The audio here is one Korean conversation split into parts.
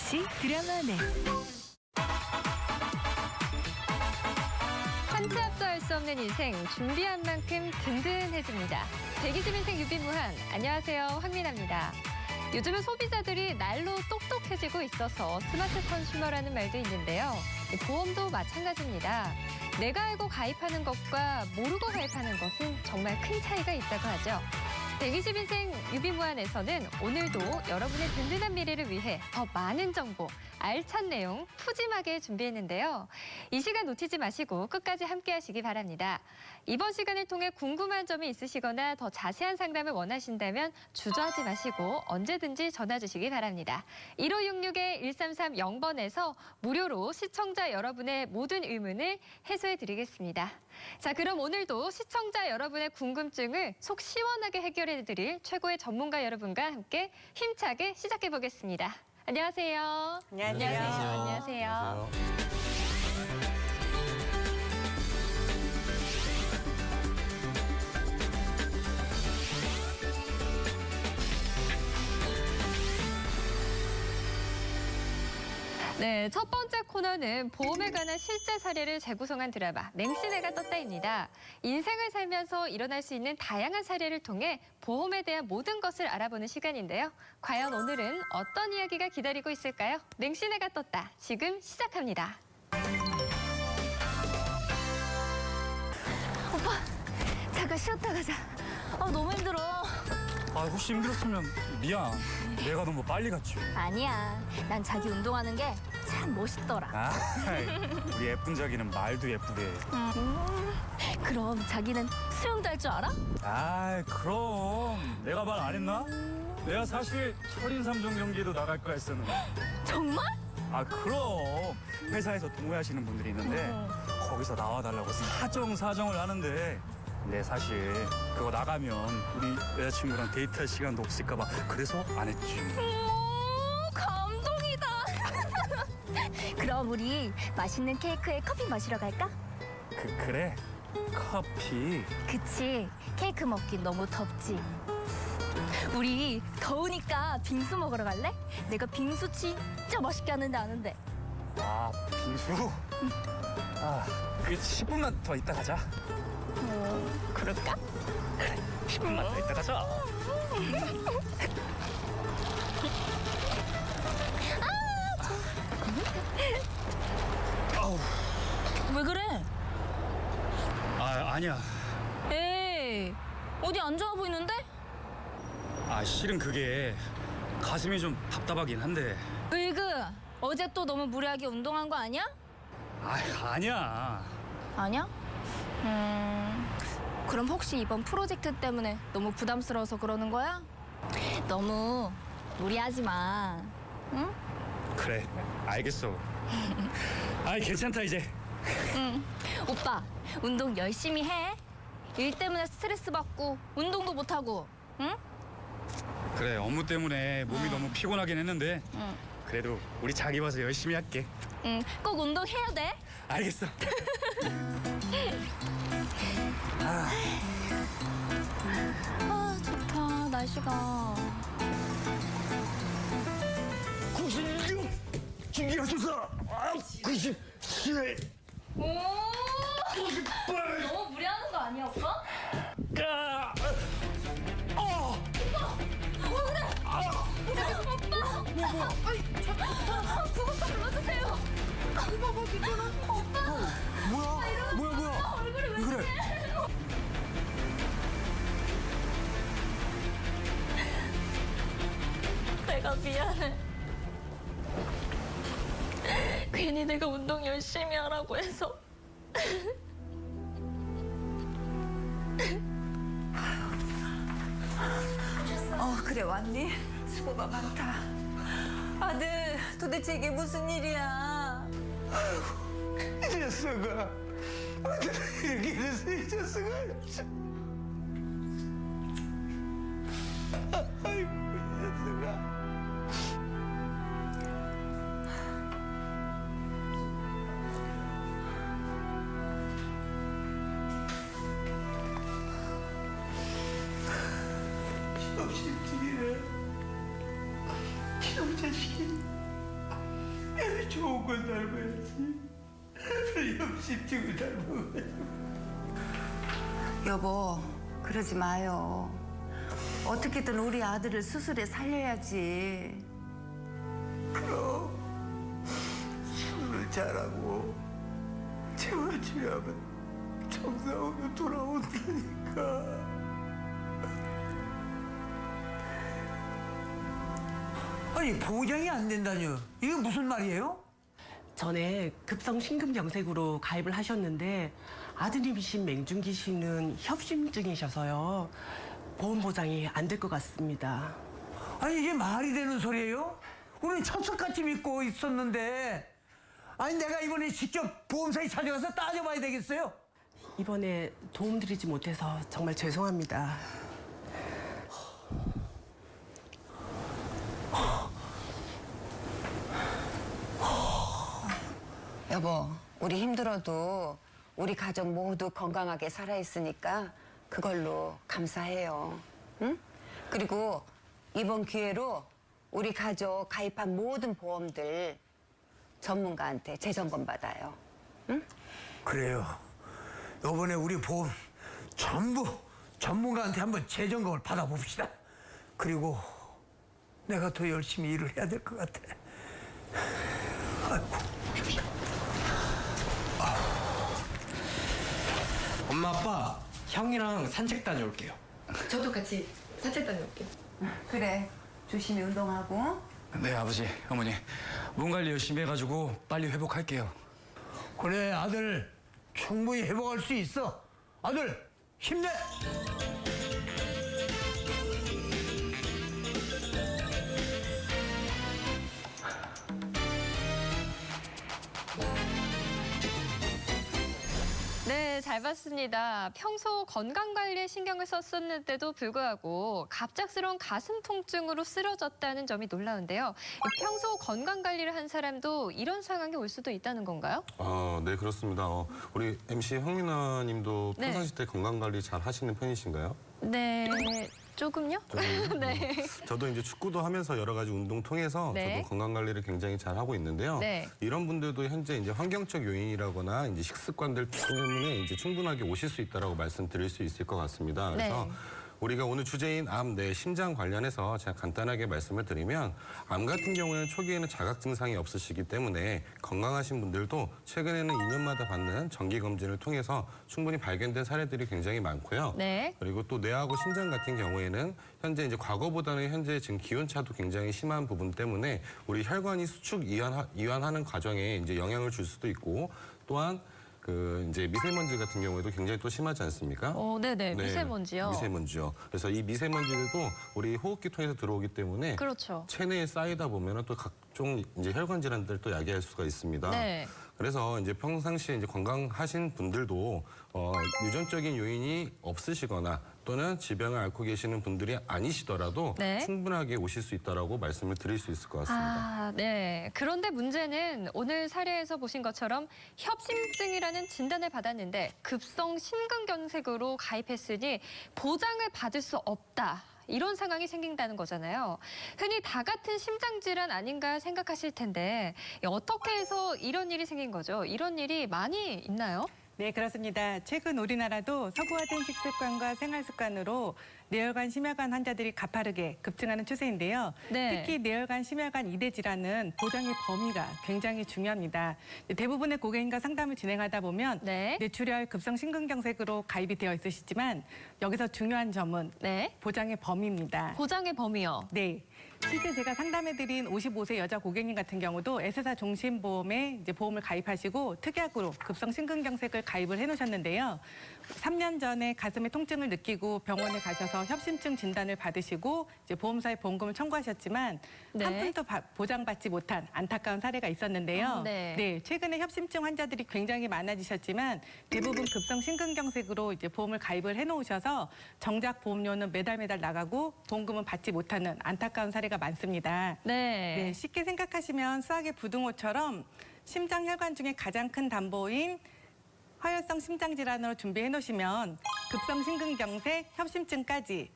MBC 드라마넷. 한 치 앞도 할 수 없는 인생, 준비한 만큼 든든해집니다. 120인생 유비무한, 안녕하세요, 황민아입니다. 요즘은 소비자들이 날로 똑똑해지고 있어서 스마트 컨슈머라는 말도 있는데요. 보험도 마찬가지입니다. 내가 알고 가입하는 것과 모르고 가입하는 것은 정말 큰 차이가 있다고 하죠. 120인생 유비무한에서는 오늘도 여러분의 든든한 미래를 위해 더 많은 정보, 알찬 내용 푸짐하게 준비했는데요. 이 시간 놓치지 마시고 끝까지 함께 하시기 바랍니다. 이번 시간을 통해 궁금한 점이 있으시거나 더 자세한 상담을 원하신다면 주저하지 마시고 언제든지 전화 주시기 바랍니다. 1566-1330번에서 무료로 시청자 여러분의 모든 의문을 해소해 드리겠습니다. 자, 그럼 오늘도 시청자 여러분의 궁금증을 속 시원하게 해결해 드릴 최고의 전문가 여러분과 함께 힘차게 시작해 보겠습니다. 안녕하세요. 안녕하세요. 안녕하세요. 네, 첫 번째 코너는 보험에 관한 실제 사례를 재구성한 드라마 맹신애가 떴다입니다. 인생을 살면서 일어날 수 있는 다양한 사례를 통해 보험에 대한 모든 것을 알아보는 시간인데요. 과연 오늘은 어떤 이야기가 기다리고 있을까요? 맹신애가 떴다. 지금 시작합니다. 오빠, 잠깐 쉬었다 가자. 너무 힘들어. 혹시 힘들었으면 미안. 내가 너무 빨리 갔지. 아니야, 난 자기 운동하는 게 참 멋있더라. 우리 예쁜 자기는 말도 예쁘게. 그럼 자기는 수영도 할 줄 알아? 그럼. 내가 말 안 했나? 내가 사실 철인삼종 경기에도 나갈 거야 했었는데. 정말? 그럼. 회사에서 동호회하시는 분들이 있는데 거기서 나와달라고 사정을 하는데 근데 사실 그거 나가면 우리 여자친구랑 데이트할 시간도 없을까 봐 그래서 안 했지. 감동이다. 그럼 우리 맛있는 케이크에 커피 마시러 갈까? 그래? 커피? 그치, 케이크 먹긴 너무 덥지. 우리 더우니까 빙수 먹으러 갈래? 내가 빙수 진짜 맛있게 하는데 아는데. 빙수? 그 10분만 더 있다 가자. 그럴까? 그래, 10분만 더 있다 가자. 왜 그래? 아니야. 에이, 어디 안 좋아 보이는데? 실은 그게 가슴이 좀 답답하긴 한데. 으이그, 어제 또 너무 무리하게 운동한 거 아니야? 아니야. 아니야? 그럼 혹시 이번 프로젝트 때문에 너무 부담스러워서 그러는 거야? 너무 무리하지 마. 응? 그래, 알겠어. 괜찮다 이제. 오빠, 운동 열심히 해. 일 때문에 스트레스 받고 운동도 못 하고. 응? 그래, 업무 때문에 몸이 너무 피곤하긴 했는데 그래도 우리 자기 봐서 열심히 할게. 응, 꼭 운동해야 돼. 알겠어. 좋다, 날씨가. 96 준비하소서. 97 오! 너무 무리하는 거 아니야, 오빠? 구급차 불러주세요. 오빠 괜찮아? 오빠. 뭐야 얼굴이 왜 그래? 내가 미안해. 괜히 내가 운동 열심히 하라고 해서. 그래 왔니? 수고가 많다. 아들 도대체 이게 무슨 일이야? 이 녀석아. 이렇게 됐어 이 녀석아. 아이고 이 녀석아. 없이 뒤에 기록 자식이 좋은 건 닮아야지. 협심증을 닮아야지. 여보, 그러지 마요. 어떻게든 우리 아들을 수술해 살려야지. 그럼 술을 잘하고 재활치료하면 정상으로 돌아온다니까. 아니 보장이 안 된다뇨. 이게 무슨 말이에요? 전에 급성 심근경색으로 가입을 하셨는데 아드님이신 맹준기 씨는 협심증이셔서요. 보험 보장이 안 될 것 같습니다. 아니 이게 말이 되는 소리예요? 우리는 철석같이 믿고 있었는데. 아니 내가 이번에 직접 보험사에 찾아가서 따져봐야 되겠어요? 이번에 도움드리지 못해서 정말 죄송합니다. 여보, 우리 힘들어도 우리 가족 모두 건강하게 살아있으니까 그걸로 감사해요. 응? 그리고 이번 기회로 우리 가족 가입한 모든 보험들 전문가한테 재점검 받아요. 응? 그래요. 이번에 우리 보험 전부 전문가한테 한번 재점검을 받아봅시다. 그리고 내가 더 열심히 일을 해야 될 것 같아. 아이고. 엄마 아빠 형이랑 산책 다녀올게요. 저도 같이 산책 다녀올게요. 그래, 조심히 운동하고. 네, 아버지, 어머니. 몸 관리 열심히 해가지고 빨리 회복할게요. 그래 아들 충분히 회복할 수 있어. 아들 힘내. 네, 잘 봤습니다. 평소 건강관리에 신경을 썼었는데도 불구하고 갑작스러운 가슴 통증으로 쓰러졌다는 점이 놀라운데요. 평소 건강관리를 한 사람도 이런 상황이 올 수도 있다는 건가요? 네, 그렇습니다. 우리 MC 황민아 님도 네. 평상시 때 건강관리 잘 하시는 편이신가요? 네, 조금요? 네. 저도 이제 축구도 하면서 여러 가지 운동 통해서 네. 저도 건강관리를 굉장히 잘 하고 있는데요. 네. 이런 분들도 현재 이제 환경적 요인이라거나 이제 식습관들 때문에 이제 충분하게 오실 수 있다라고 말씀드릴 수 있을 것 같습니다. 그래서 네. 우리가 오늘 주제인 암, 심장 관련해서 제가 간단하게 말씀을 드리면 암 같은 경우에는 초기에는 자각 증상이 없으시기 때문에 건강하신 분들도 최근에는 2년마다 받는 정기 검진을 통해서 충분히 발견된 사례들이 굉장히 많고요. 네. 그리고 또 뇌하고 심장 같은 경우에는 현재 이제 과거보다는 현재 지금 기온차도 굉장히 심한 부분 때문에 우리 혈관이 수축 이완하는 과정에 이제 영향을 줄 수도 있고 또한 그 이제 미세먼지 같은 경우에도 굉장히 또 심하지 않습니까? 네네, 미세먼지요. 미세먼지요. 그래서 이 미세먼지들도 우리 호흡기 통해서 들어오기 때문에 그렇죠. 체내에 쌓이다 보면은 또 각종 이제 혈관 질환들 또 야기할 수가 있습니다. 네. 그래서 이제 평상시에 이제 건강하신 분들도 유전적인 요인이 없으시거나 또는 질병을 앓고 계시는 분들이 아니시더라도 네. 충분하게 오실 수 있다라고 말씀을 드릴 수 있을 것 같습니다. 네. 그런데 문제는 오늘 사례에서 보신 것처럼 협심증이라는 진단을 받았는데 급성 심근경색으로 가입했으니 보장을 받을 수 없다. 이런 상황이 생긴다는 거잖아요. 흔히 다 같은 심장질환 아닌가 생각하실 텐데 어떻게 해서 이런 일이 생긴 거죠? 이런 일이 많이 있나요? 네, 그렇습니다. 최근 우리나라도 서구화된 식습관과 생활습관으로 뇌혈관, 심혈관 환자들이 가파르게 급증하는 추세인데요. 네. 특히 뇌혈관, 심혈관 2대 질환은 보장의 범위가 굉장히 중요합니다. 대부분의 고객님과 상담을 진행하다 보면 네. 뇌출혈, 급성 심근경색으로 가입이 되어 있으시지만 여기서 중요한 점은 네. 보장의 범위입니다. 보장의 범위요. 네. 실제 제가 상담해드린 55세 여자 고객님 같은 경우도 S사 종신보험에 이제 보험을 가입하시고 특약으로 급성 심근경색을 가입을 해놓으셨는데요. 3년 전에 가슴에 통증을 느끼고 병원에 가셔서 협심증 진단을 받으시고 이제 보험사에 보험금을 청구하셨지만 네. 한 푼도 보장받지 못한 안타까운 사례가 있었는데요. 네. 최근에 협심증 환자들이 굉장히 많아지셨지만 대부분 급성 심근경색으로 이제 보험을 가입을 해놓으셔서 정작 보험료는 매달 나가고 보험금은 받지 못하는 안타까운 사례가 많습니다. 네. 쉽게 생각하시면 수학의 부등호처럼 심장 혈관 중에 가장 큰 담보인 화혈성 심장질환으로 준비해 놓으시면 급성 심근경색, 협심증까지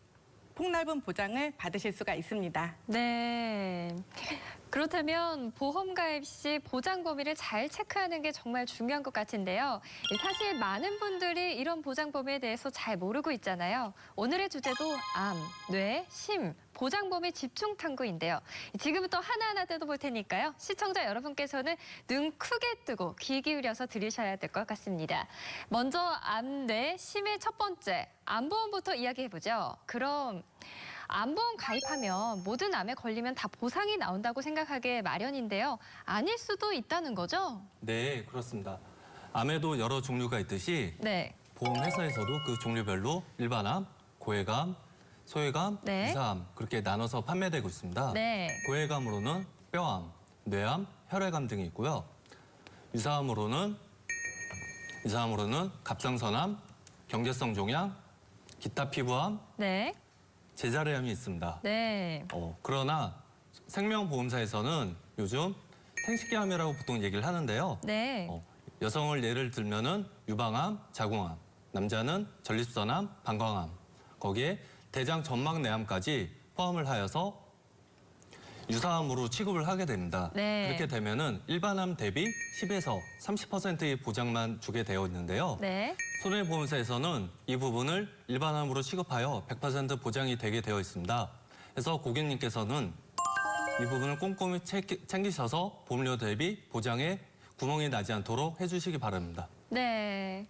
폭넓은 보장을 받으실 수가 있습니다. 네. 그렇다면 보험 가입 시 보장 범위를 잘 체크하는 게 정말 중요한 것 같은데요. 사실 많은 분들이 이런 보장 범위에 대해서 잘 모르고 있잖아요. 오늘의 주제도 암, 뇌, 심, 보장 범위 집중 탐구인데요. 지금부터 하나하나 뜯어볼 테니까요. 시청자 여러분께서는 눈 크게 뜨고 귀 기울여서 들으셔야 될 것 같습니다. 먼저 암, 뇌, 심의 첫 번째, 암보험부터 이야기해보죠. 그럼 암보험 가입하면 모든 암에 걸리면 다 보상이 나온다고 생각하기 마련인데요. 아닐 수도 있다는 거죠? 네, 그렇습니다. 암에도 여러 종류가 있듯이 네. 보험회사에서도 그 종류별로 일반암, 고해감, 소해감, 네. 유사암 그렇게 나눠서 판매되고 있습니다. 네. 고해감으로는 뼈암, 뇌암, 혈액암 등이 있고요. 유사암으로는 갑상선암, 경계성 종양, 기타 피부암, 네. 제자리암이 있습니다. 네. 그러나 생명보험사에서는 요즘 생식기암이라고 보통 얘기를 하는데요. 네. 여성을 예를 들면은 유방암, 자궁암, 남자는 전립선암, 방광암, 거기에 대장 점막내암까지 포함을 하여서 유사암으로 취급을 하게 됩니다. 네. 그렇게 되면은 일반암 대비 10에서 30%의 보장만 주게 되어 있는데요. 네. 손해보험사에서는 이 부분을 일반암으로 취급하여 100% 보장이 되게 되어 있습니다. 그래서 고객님께서는 이 부분을 꼼꼼히 챙기셔서 보험료 대비 보장에 구멍이 나지 않도록 해주시기 바랍니다. 네.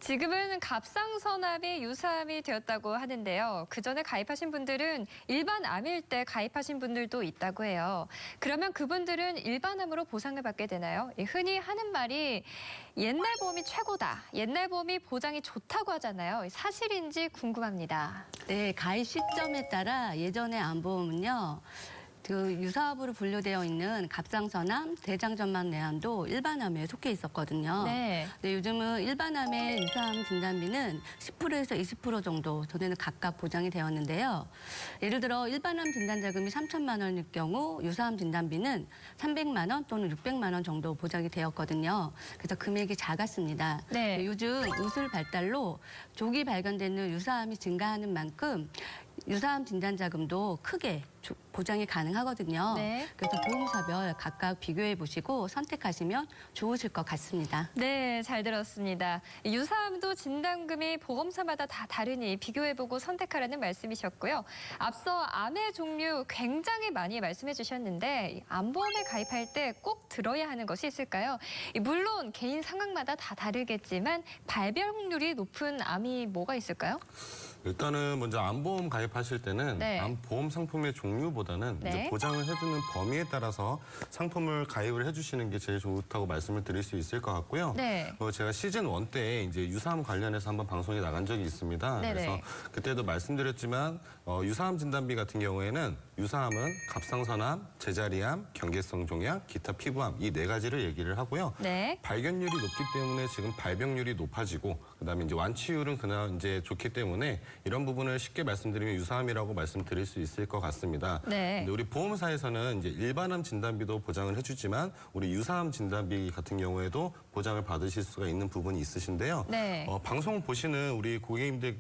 지금은 갑상선암이 유사암이 되었다고 하는데요. 그전에 가입하신 분들은 일반 암일 때 가입하신 분들도 있다고 해요. 그러면 그분들은 일반암으로 보상을 받게 되나요? 흔히 하는 말이 옛날 보험이 최고다. 옛날 보험이 보장이 좋다고 하잖아요. 사실인지 궁금합니다. 네, 가입 시점에 따라 예전의 암보험은요. 그 유사암으로 분류되어 있는 갑상선암, 대장점막내암도 일반암에 속해 있었거든요. 네. 근데 요즘은 일반암의 유사암 진단비는 10%에서 20% 정도 전에는 각각 보장이 되었는데요. 예를 들어 일반암 진단자금이 3천만 원일 경우 유사암 진단비는 300만 원 또는 600만 원 정도 보장이 되었거든요. 그래서 금액이 작았습니다. 네. 요즘 의술 발달로 조기 발견되는 유사암이 증가하는 만큼 유사암 진단자금도 크게 보장이 가능하거든요. 네. 그래서 보험사별 각각 비교해 보시고 선택하시면 좋으실 것 같습니다. 네, 잘 들었습니다. 유사암도 진단금이 보험사마다 다 다르니 비교해보고 선택하라는 말씀이셨고요. 앞서 암의 종류 굉장히 많이 말씀해 주셨는데 암보험에 가입할 때 꼭 들어야 하는 것이 있을까요? 물론 개인 상황마다 다 다르겠지만 발병률이 높은 암이 뭐가 있을까요? 일단은 먼저 암보험 가입하실 때는 네. 암보험 상품의 종류보다는 네. 이제 보장을 해주는 범위에 따라서 상품을 가입을 해주시는 게 제일 좋다고 말씀을 드릴 수 있을 것 같고요. 네. 제가 시즌 1 때 이제 유사암 관련해서 한번 방송에 나간 적이 있습니다. 네네. 그래서 그때도 말씀드렸지만 유사암 진단비 같은 경우에는 유사암은 갑상선암, 제자리암, 경계성 종양, 기타 피부암 이 4가지를 얘기를 하고요. 네. 발견율이 높기 때문에 지금 발병률이 높아지고 그다음에 이제 완치율은 그나마 이제 좋기 때문에 이런 부분을 쉽게 말씀드리면 유사암이라고 말씀드릴 수 있을 것 같습니다. 네. 근데 우리 보험사에서는 이제 일반암 진단비도 보장을 해주지만 우리 유사암 진단비 같은 경우에도 보장을 받으실 수가 있는 부분이 있으신데요. 네. 방송 보시는 우리 고객님들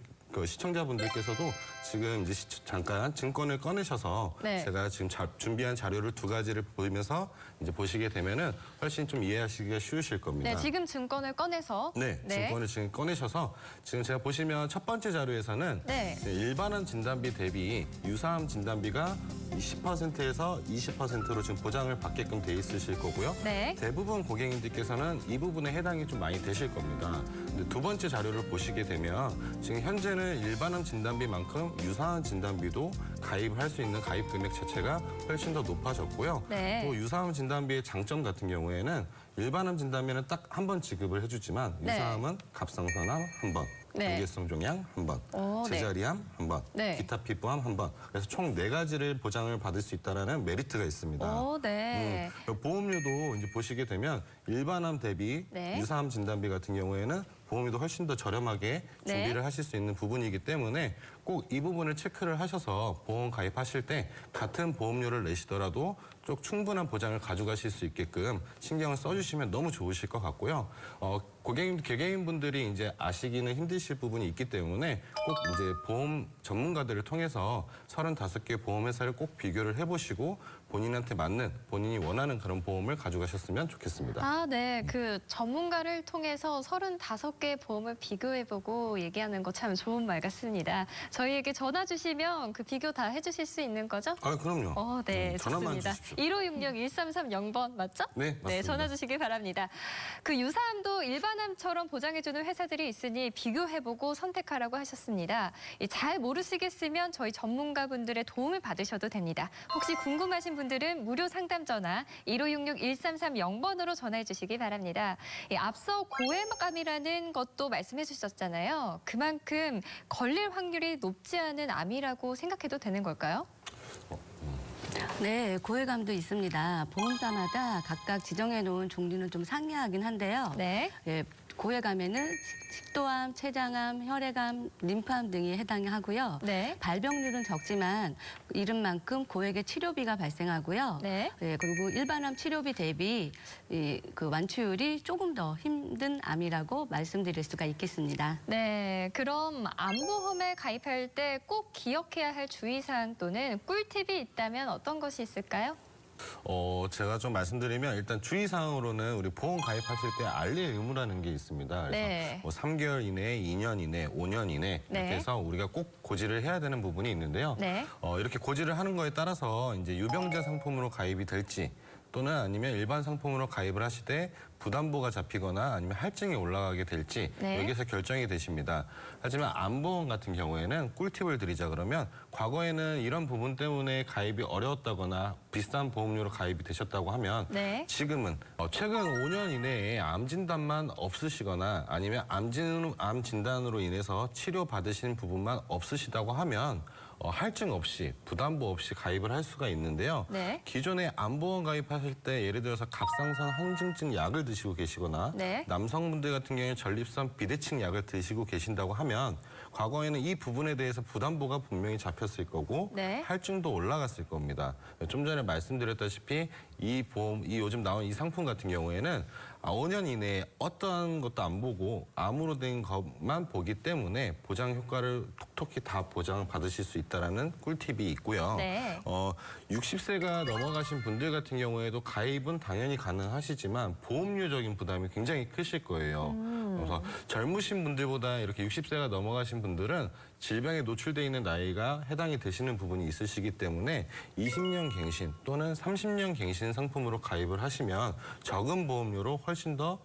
시청자분들께서도 지금 이제 잠깐 증권을 꺼내셔서 네. 제가 지금 준비한 자료를 2가지를 보면서 이제 보시게 되면은 훨씬 좀 이해하시기가 쉬우실 겁니다. 네, 지금 증권을 꺼내서. 네, 증권을 지금 꺼내셔서 지금 제가 보시면 첫 번째 자료에서는 네. 일반암 진단비 대비 유사암 진단비가 10%에서 20%로 지금 보장을 받게끔 돼 있으실 거고요. 네. 대부분 고객님들께서는 이 부분에 해당이 좀 많이 되실 겁니다. 근데 두 번째 자료를 보시게 되면 지금 현재는 일반암 진단비만큼 유사암 진단비도 가입할 수 있는 가입 금액 자체가 훨씬 더 높아졌고요. 네. 또 유사암 진단비의 장점 같은 경우에는 일반암 진단비는 딱 한 번 지급을 해주지만 네. 유사암은 갑상선암 한 번, 네. 경계성 종양 한 번, 오, 네. 제자리암 한 번, 네. 기타 피부암 한 번. 그래서 총 4가지를 보장을 받을 수 있다는 메리트가 있습니다. 오, 네. 보험료도 이제 보시게 되면 일반암 대비 네. 유사암 진단비 같은 경우에는 보험료도 훨씬 더 저렴하게 네. 준비를 하실 수 있는 부분이기 때문에 꼭 이 부분을 체크를 하셔서 보험 가입하실 때 같은 보험료를 내시더라도 좀 충분한 보장을 가져가실 수 있게끔 신경을 써주시면 너무 좋으실 것 같고요. 개개인분들이 이제 아시기는 힘드실 부분이 있기 때문에 꼭 이제 보험 전문가들을 통해서 35개 보험회사를 꼭 비교를 해보시고 본인한테 맞는, 본인이 원하는 그런 보험을 가져가셨으면 좋겠습니다. 아, 네. 그 전문가를 통해서 35개 보험을 비교해보고 얘기하는 거 참 좋은 말 같습니다. 저희에게 전화 주시면 그 비교 다 해주실 수 있는 거죠? 아, 그럼요. 네, 전화만 좋습니다. 주십시오. 1566-1330번 맞죠? 네, 맞습니다. 네, 전화 주시길 바랍니다. 그 유사암도 일반암처럼 보장해주는 회사들이 있으니 비교해보고 선택하라고 하셨습니다. 잘 모르시겠으면 저희 전문가분들의 도움을 받으셔도 됩니다. 혹시 궁금하신 분들은 무료 상담 전화 1566-1330번으로 전화해 주시기 바랍니다. 앞서 고해감이라는 것도 말씀해 주셨잖아요. 그만큼 걸릴 확률이 높지 않은 암이라고 생각해도 되는 걸까요? 네, 고해감도 있습니다. 보험사마다 각각 지정해 놓은 종류는 좀 상이하긴 한데요. 네. 예, 고해감에는 식도암, 췌장암, 혈액암, 림프암 등이 해당이 하고요. 네. 발병률은 적지만 이른만큼 고액의 치료비가 발생하고요. 네. 예, 그리고 일반암 치료비 대비 그 완치율이 조금 더 힘든 암이라고 말씀드릴 수가 있겠습니다. 네, 그럼 암보험에 가입할 때 꼭 기억해야 할 주의사항 또는 꿀팁이 있다면 어떤 것이 있을까요? 제가 좀 말씀드리면 일단 주의사항으로는 우리 보험 가입하실 때 알릴 의무라는 게 있습니다. 그래서 네. 뭐 3개월 이내, 2년 이내, 5년 이내 이렇게 네. 해서 우리가 꼭 고지를 해야 되는 부분이 있는데요. 네. 이렇게 고지를 하는 거에 따라서 이제 유병자 상품으로 가입이 될지 또는 아니면 일반 상품으로 가입을 하시되 부담보가 잡히거나 아니면 할증이 올라가게 될지 네. 여기서 결정이 되십니다. 하지만 암보험 같은 경우에는 꿀팁을 드리자 그러면 과거에는 이런 부분 때문에 가입이 어려웠다거나 비싼 보험료로 가입이 되셨다고 하면 네. 지금은 최근 5년 이내에 암 진단만 없으시거나 아니면 암 진단으로 인해서 치료받으신 부분만 없으시다고 하면 할증 없이 부담보 없이 가입을 할 수가 있는데요. 네. 기존에 암보험 가입하실 때 예를 들어서 갑상선 항증증 약을 드시고 계시거나 네. 남성분들 같은 경우에 전립선 비대칭 약을 드시고 계신다고 하면 과거에는 이 부분에 대해서 부담보가 분명히 잡혔을 거고 네. 할증도 올라갔을 겁니다. 좀 전에 말씀드렸다시피 이 요즘 나온 이 상품 같은 경우에는 5년 이내에 어떤 것도 안 보고 암으로 된 것만 보기 때문에 보장 효과를 톡톡히 다 보장을 받으실 수 있다는 꿀팁이 있고요. 네. 60세가 넘어가신 분들 같은 경우에도 가입은 당연히 가능하시지만 보험료적인 부담이 굉장히 크실 거예요. 그래서 젊으신 분들보다 이렇게 60세가 넘어가신 분들은 질병에 노출돼 있는 나이가 해당이 되시는 부분이 있으시기 때문에 20년 갱신 또는 30년 갱신 상품으로 가입을 하시면 적은 보험료로 훨씬 더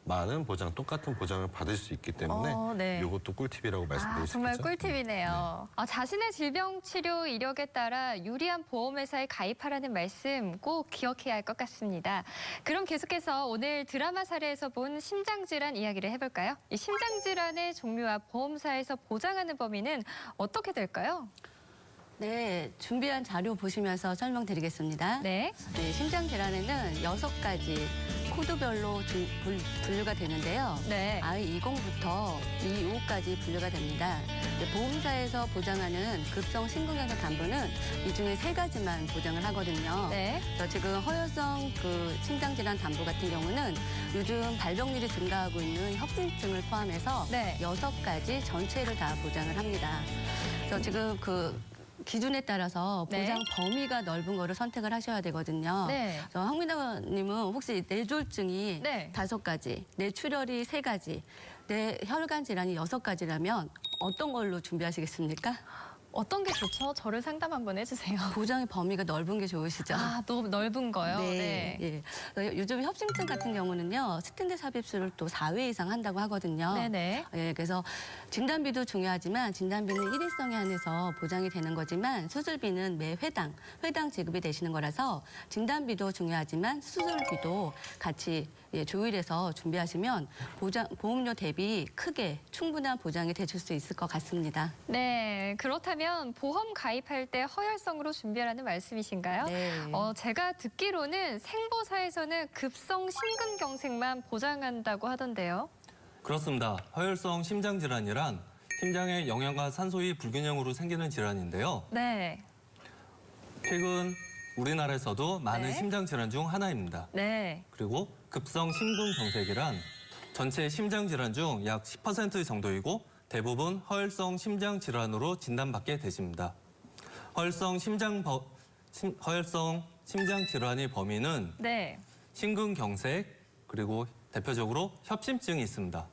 많은 보장, 똑같은 보장을 받을 수 있기 때문에 네. 이것도 꿀팁이라고 말씀드릴 수 정말 있겠죠. 꿀팁이네요. 자신의 질병 치료 이력에 따라 유리한 보험회사에 가입하라는 말씀 꼭 기억해야 할 것 같습니다. 그럼 계속해서 오늘 드라마 사례에서 본 심장질환 이야기를 해볼까요? 이 심장질환의 종류와 보험사에서 보장하는 범위는 어떻게 될까요? 네, 준비한 자료 보시면서 설명드리겠습니다. 네. 네, 심장질환에는 6가지 코드별로 분류가 되는데요. 네. I20부터 E5까지 분류가 됩니다. 보험사에서 보장하는 급성 심근경색 담보는 이 중에 3가지만 보장을 하거든요. 네. 그래서 지금 허혈성 심장질환 담보 같은 경우는 요즘 발병률이 증가하고 있는 협심증을 포함해서 네. 6가지 전체를 다 보장을 합니다. 그래서 지금 기준에 따라서 네. 보장 범위가 넓은 거를 선택을 하셔야 되거든요. 네. 그래서 황민아님은 혹시 뇌졸중이 네. 5가지, 뇌출혈이 3가지, 뇌혈관 질환이 6가지라면 어떤 걸로 준비하시겠습니까? 어떤 게 좋죠? 저를 상담 한번 해주세요. 보장의 범위가 넓은 게 좋으시죠? 너무 넓은 거요? 네. 예. 요즘 협심증 같은 경우는요, 스텐트 삽입술을 또 4회 이상 한다고 하거든요. 네네. 예, 그래서 진단비도 중요하지만 진단비는 일회성에 한해서 보장이 되는 거지만 수술비는 매 회당 지급이 되시는 거라서 진단비도 중요하지만 수술비도 같이 조율해서 준비하시면 보험료 대비 크게 충분한 보장이 되실 수 있을 것 같습니다. 네, 그렇다면 보험 가입할 때 허혈성으로 준비하라는 말씀이신가요? 네. 제가 듣기로는 생보사에서는 급성 심근경색만 보장한다고 하던데요. 그렇습니다. 허혈성 심장질환이란 심장의 영양과 산소의 불균형으로 생기는 질환인데요. 네. 최근 우리나라에서도 많은 네. 심장 질환 중 하나입니다. 네. 그리고 급성 심근경색이란 전체 심장 질환 중 약 10% 정도이고 대부분 허혈성 심장 질환으로 진단받게 되십니다. 허혈성 심장 질환의 범위는 네. 심근경색 그리고 대표적으로 협심증이 있습니다.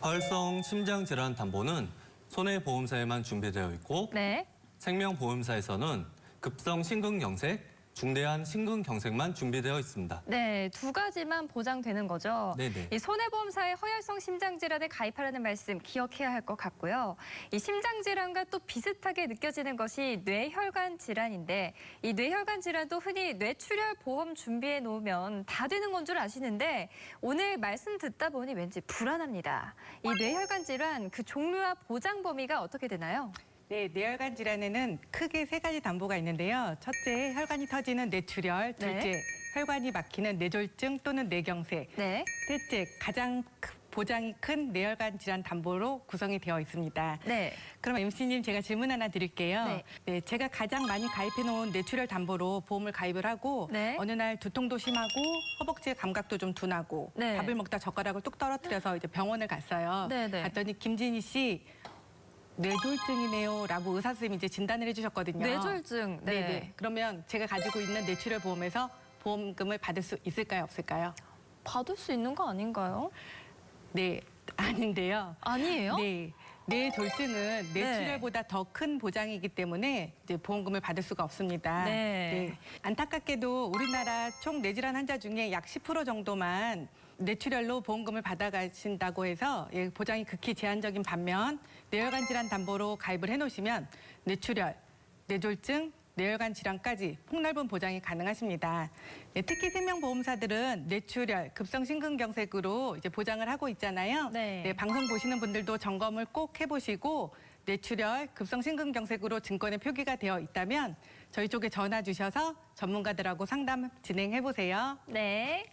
허혈성 심장 질환 담보는 손해보험사에만 준비되어 있고 네. 생명보험사에서는 급성 심근경색, 중대한 심근경색만 준비되어 있습니다. 네, 두 가지만 보장되는 거죠. 네네. 이 손해보험사의 허혈성 심장질환에 가입하라는 말씀 기억해야 할 것 같고요. 이 심장질환과 또 비슷하게 느껴지는 것이 뇌혈관 질환인데 이 뇌혈관 질환도 흔히 뇌출혈 보험 준비해 놓으면 다 되는 건 줄 아시는데 오늘 말씀 듣다 보니 왠지 불안합니다. 이 뇌혈관 질환 그 종류와 보장 범위가 어떻게 되나요? 네, 뇌혈관 질환에는 크게 세 가지 담보가 있는데요. 첫째, 혈관이 터지는 뇌출혈. 둘째, 혈관이 막히는 뇌졸중 또는 뇌경색. 네. 셋째, 가장 보장이 큰 뇌혈관 질환 담보로 구성이 되어 있습니다. 네. 그럼 MC님 제가 질문 하나 드릴게요. 네. 네, 제가 가장 많이 가입해 놓은 뇌출혈 담보로 보험을 가입을 하고 네. 어느 날 두통도 심하고 허벅지의 감각도 좀 둔하고 네. 밥을 먹다 젓가락을 뚝 떨어뜨려서 이제 병원을 갔어요. 네, 네. 갔더니 김진희 씨 뇌졸중이네요 라고 의사 선생님이 이제 진단을 해주셨거든요. 뇌졸중. 네. 네네. 그러면 제가 가지고 있는 뇌출혈 보험에서 보험금을 받을 수 있을까요, 없을까요? 받을 수 있는 거 아닌가요? 네, 아닌데요. 아니에요? 네. 뇌졸중은 뇌출혈보다 더 큰 보장이기 때문에 이제 보험금을 받을 수가 없습니다. 네. 안타깝게도 우리나라 총 뇌질환 환자 중에 약 10% 정도만 뇌출혈로 보험금을 받아가신다고 해서 보장이 극히 제한적인 반면 뇌혈관 질환 담보로 가입을 해놓으시면 뇌출혈, 뇌졸중, 뇌혈관 질환까지 폭넓은 보장이 가능하십니다. 네, 특히 생명보험사들은 뇌출혈, 급성 심근경색으로 이제 보장을 하고 있잖아요. 네. 방송 보시는 분들도 점검을 꼭 해보시고 뇌출혈, 급성 심근경색으로 증권에 표기가 되어 있다면 저희 쪽에 전화 주셔서 전문가들하고 상담 진행해보세요. 네.